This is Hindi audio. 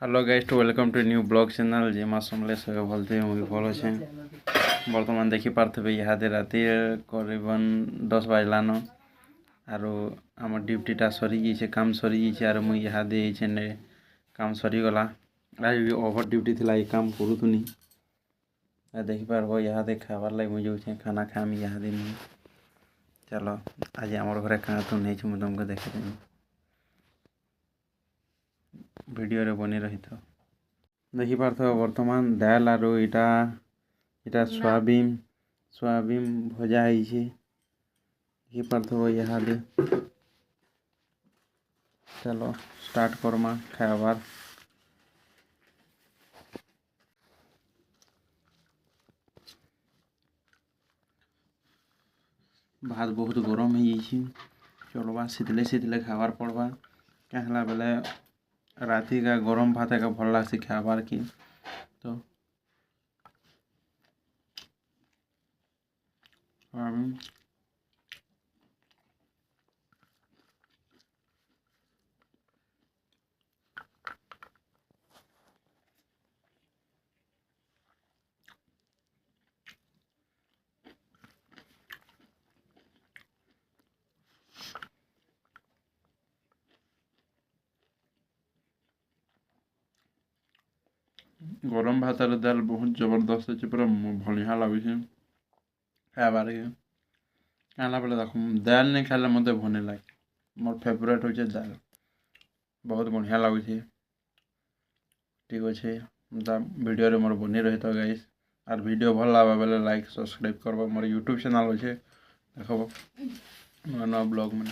Hello guys to welcome to new blog channel जेमा समलेश भलते मुझे भल अच्छे बर्तमान देखी पारे इहादे राति करीबन 10 बजलान आर आम ड्यूटीटा सरी जाइए काम सरी जाइए आर मुई इहादे काम सरीगला आज भी ओभर ड्यूटी थी ये काम करूनी देखी पार्ब इहादे खाबार लगे मुझे जाऊे खाना खामी इहादे मुझे चलो आज आम घरे क्या तो नहीं मुझे तुमको देखे वीडियो रे बनी रही था देखी पार्थ बर्तमान दाल आरो इटा इटा सोयाबीन भजा है देखी पार्थ इहादे चलो स्टार्ट करमा खाबार भात बहुत गरम हो चलवा शीतले शीतले खाबार पड़वा क्या बेले राति का गरम भात का भल लगे खाबार की तो गरम भात दाल बहुत जबरदस्त अच्छे पूरा बढ़िया लगे खाबार के कहला बेले देख दाल नहीं खाले मत भल नहीं लगे मोर फेवरेट हो दाल बहुत बढ़िया लगे ठीक अच्छे वीडियो मोर बनी रही था गाइस और वीडियो भल लगा बेले लाइक सब्सक्राइब करवा मोर यूट्यूब चैनल अच्छे देख नया ब्लॉग में।